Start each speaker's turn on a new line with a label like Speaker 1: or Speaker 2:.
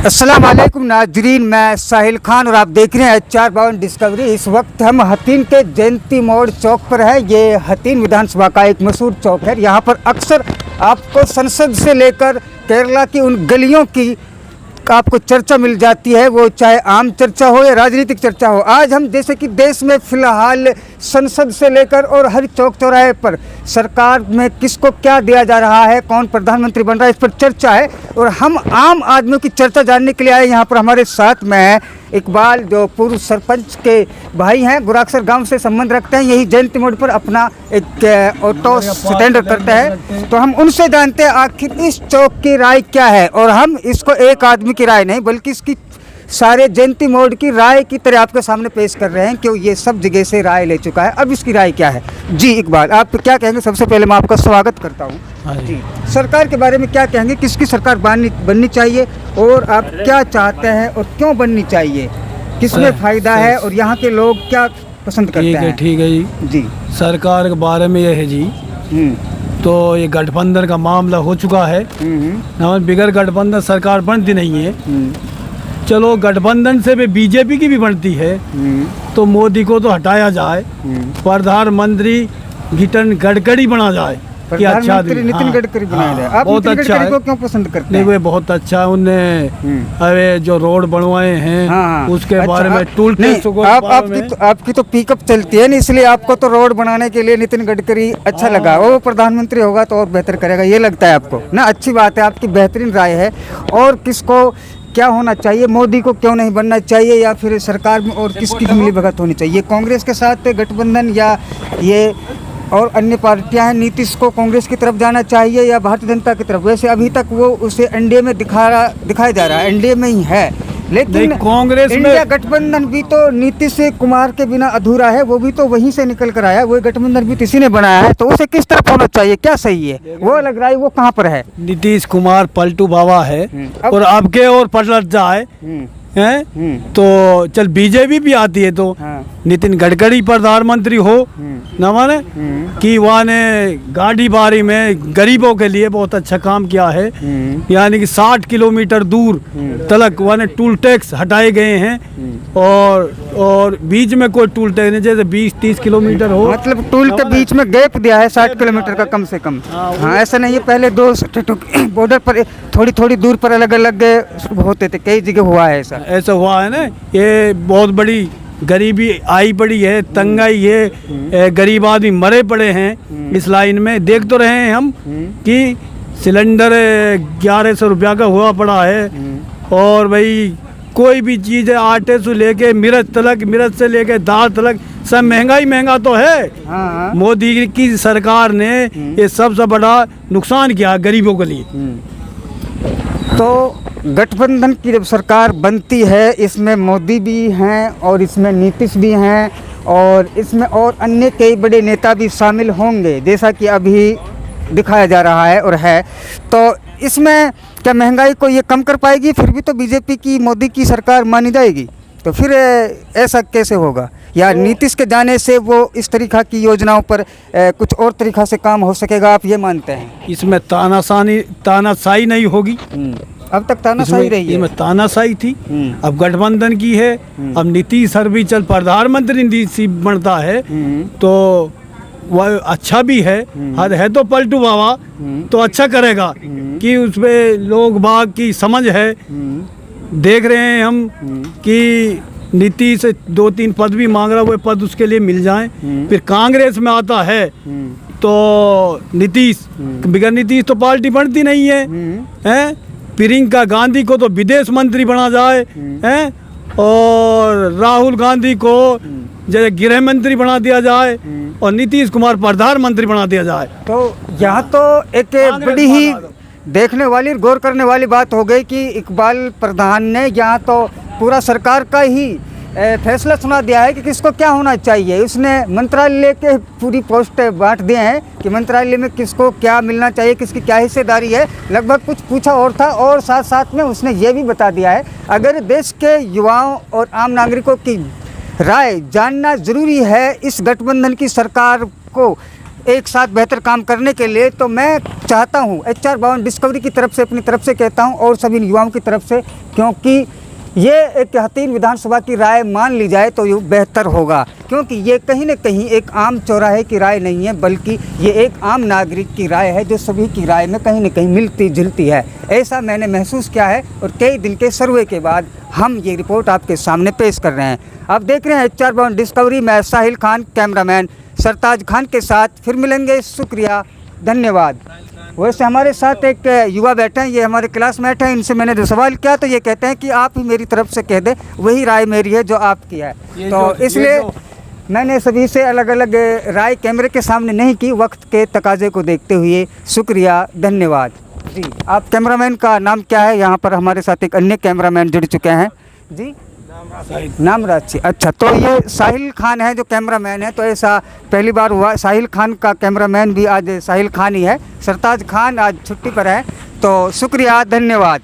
Speaker 1: अस्सलाम वालेकुम नाजरीन, मैं साहिल खान और आप देख रहे हैं HR52 डिस्कवरी। इस वक्त हम हथीन के जयंती मोड़ चौक पर है। ये हथीन विधानसभा का एक मशहूर चौक है। यहाँ पर अक्सर आपको संसद से लेकर केरला की उन गलियों की आपको चर्चा मिल जाती है, वो चाहे आम चर्चा हो या राजनीतिक चर्चा हो। आज हम जैसे कि देश में फ़िलहाल संसद से लेकर और हर चौक चौराहे पर सरकार में किसको क्या दिया जा रहा है, कौन प्रधानमंत्री बन रहा है, इस पर चर्चा है। और हम आम आदमियों की चर्चा जानने के लिए आए। यहाँ पर हमारे साथ में है इकबाल, जो पूर्व सरपंच के भाई हैं, गुराक्सर गांव से संबंध रखते हैं, यही जयंती मोड़ पर अपना एक ऑटो स्टैंड करते हैं। तो हम उनसे जानते हैं आखिर इस चौक की राय क्या है। और हम इसको एक आदमी की राय नहीं बल्कि इसकी सारे जयंती मोड़ की राय की तरह आपके सामने पेश कर रहे हैं, क्यों ये सब जगह से राय ले चुका है। अब इसकी राय क्या है? जी इकबाल, आप क्या कहेंगे? सबसे पहले मैं आपका स्वागत करता हूँ। जी, सरकार के बारे में क्या कहेंगे? किसकी सरकार बननी चाहिए और आप क्या चाहते हैं और क्यों बननी चाहिए? किसमें फ़ायदा है और यहाँ के लोग क्या पसंद करते हैं?
Speaker 2: ठीक है जी। सरकार के बारे में यह है जी, तो ये गठबंधन का मामला हो चुका है ना, बिगड़ गठबंधन सरकार बनती नहीं है। चलो गठबंधन से भी बीजेपी की भी बनती है, तो मोदी को तो हटाया जाए, प्रधानमंत्री नितिन गडकरी बना जाए।
Speaker 1: प्रधानमंत्री नितिन गडकरी बनाया जाए। आप
Speaker 2: बहुत अच्छा है।
Speaker 1: को क्यों पसंद करते हैं?
Speaker 2: नहीं, वो बहुत अच्छा है। उनने अरे जो रोड बनवाए हैं उसके बारे में टूल टैक्स को
Speaker 1: आपकी तो पिकअप चलती है ना, इसलिए आपको तो रोड बनाने के लिए नितिन गडकरी अच्छा लगा। वो प्रधानमंत्री होगा तो और बेहतर करेगा, ये लगता है आपको ना? अच्छी बात है, आपकी बेहतरीन राय है। और किसको क्या होना चाहिए? मोदी को क्यों नहीं बनना चाहिए, या फिर सरकार में और किसकी मिलीभगत होनी चाहिए? कांग्रेस के साथ गठबंधन या ये और अन्य पार्टियां हैं, नीतीश को कांग्रेस की तरफ जाना चाहिए या भारतीय जनता की तरफ? वैसे अभी तक वो उसे एनडीए में दिखाया जा रहा है, एनडीए में ही है, लेकिन
Speaker 2: कांग्रेस में
Speaker 1: इंडिया गठबंधन भी तो नीतीश कुमार के बिना अधूरा है। वो भी तो वहीं से निकल कर आया, वो गठबंधन भी किसी ने बनाया है, तो उसे किस तरफ होना चाहिए? क्या सही है? वो लग रहा है वो कहाँ पर है?
Speaker 2: नीतीश कुमार पलटू बाबा है और अब के और पलट जाए हैं तो चल बीजेपी भी आती है, तो नितिन गडकरी प्रधानमंत्री हो न, माने कि वहाँ ने गाड़ी बारी में गरीबों के लिए बहुत अच्छा काम किया है। यानी कि 60 किलोमीटर दूर तक वहाँ ने टूल टैक्स हटाए गए हैं, और बीच में कोई टूल टैक्स नहीं, जैसे 20-30 किलोमीटर हो,
Speaker 1: मतलब टूल के बीच में गैप दिया है 60 किलोमीटर का कम से कम। हाँ, ऐसा नहीं है, पहले दो बॉर्डर पर थोड़ी दूर पर अलग अलग होते थे, कई जगह हुआ है
Speaker 2: ऐसा हुआ है ना। ये बहुत बड़ी गरीबी आई पड़ी है, तंगाई है, गरीब आदमी मरे पड़े हैं इस लाइन में। देख तो रहे हैं हम कि सिलेंडर 1100 रुपया का हुआ पड़ा है, और भाई कोई भी चीज़ है, आटे से लेके मिर्च से लेके दाल तक सब महंगा तो है। मोदी की सरकार ने ये सबसे बड़ा नुकसान किया गरीबों के लिए।
Speaker 1: तो गठबंधन की जब सरकार बनती है, इसमें मोदी भी हैं और इसमें नीतीश भी हैं और इसमें और अन्य कई बड़े नेता भी शामिल होंगे, जैसा कि अभी दिखाया जा रहा है और है। तो इसमें क्या महंगाई को ये कम कर पाएगी? फिर भी तो बीजेपी की, मोदी की सरकार मानी जाएगी, तो फिर ऐसा कैसे होगा? या नीतीश के जाने से वो इस तरीक़ा की योजनाओं पर कुछ और तरीक़ा से काम हो सकेगा, आप ये मानते हैं?
Speaker 2: इसमें तानाशाही नहीं होगी।
Speaker 1: अब तक तानाशाही रही है,
Speaker 2: इसमें तानाशाही थी, अब गठबंधन की है। अब नीतीश सर भी चल प्रधानमंत्री नीतीश बनता है तो वह अच्छा भी है तो पलटू बाबा तो अच्छा करेगा कि उसमें लोग बाग की समझ है। देख रहे हैं हम कि नीतीश 2-3 पद भी मांग रहा, वो पद उसके लिए मिल जाएं। फिर कांग्रेस में आता है तो नीतीश, बिगड़ नीतीश तो पार्टी बनती नहीं है। प्रियंका गांधी को तो विदेश मंत्री बना जाए हैं, और राहुल गांधी को जैसे गृह मंत्री बना दिया जाए, और नीतीश कुमार प्रधानमंत्री बना दिया जाए।
Speaker 1: तो यहाँ तो एक बड़ी ही देखने वाली, गौर करने वाली बात हो गई कि इकबाल प्रधान ने यहाँ तो पूरा सरकार का ही फैसला सुना दिया है कि किसको क्या होना चाहिए। उसने मंत्रालय के पूरी पोस्ट बांट दिए हैं कि मंत्रालय में किसको क्या मिलना चाहिए, किसकी क्या हिस्सेदारी है। लगभग कुछ पूछा और था, और साथ साथ में उसने ये भी बता दिया है, अगर देश के युवाओं और आम नागरिकों की राय जानना ज़रूरी है इस गठबंधन की सरकार को एक साथ बेहतर काम करने के लिए। तो मैं चाहता हूँ HR52 डिस्कवरी की तरफ से, अपनी तरफ से कहता हूँ और सभी युवाओं की तरफ से, क्योंकि ये एक हथीन विधानसभा की राय मान ली जाए तो ये बेहतर होगा, क्योंकि ये कहीं न कहीं एक आम चौराहे की राय नहीं है, बल्कि ये एक आम नागरिक की राय है जो सभी की राय में कहीं न कहीं मिलती जुलती है। ऐसा मैंने महसूस किया है और कई दिन के सर्वे के बाद हम ये रिपोर्ट आपके सामने पेश कर रहे हैं। आप देख रहे हैं HR52 डिस्कवरी। मैं साहिल खान, कैमरामैन सरताज खान के साथ फिर मिलेंगे। शुक्रिया, धन्यवाद। वैसे हमारे साथ एक युवा बैठे हैं, ये हमारे क्लासमेट हैं। इनसे मैंने जो सवाल किया तो ये कहते हैं कि आप ही मेरी तरफ से कह दें, वही राय मेरी है जो आपकी है। तो इसलिए मैंने सभी से अलग अलग राय कैमरे के सामने नहीं की, वक्त के तकाजे को देखते हुए। शुक्रिया, धन्यवाद जी। आप कैमरामैन का नाम क्या है? यहाँ पर हमारे साथ एक अन्य कैमरामैन जुड़ चुके हैं जी। नाम राज। अच्छा, तो ये साहिल खान है जो कैमरामैन है। तो ऐसा पहली बार हुआ, साहिल खान का कैमरामैन भी आज साहिल खान ही है। सरताज खान आज छुट्टी पर है। तो शुक्रिया, धन्यवाद।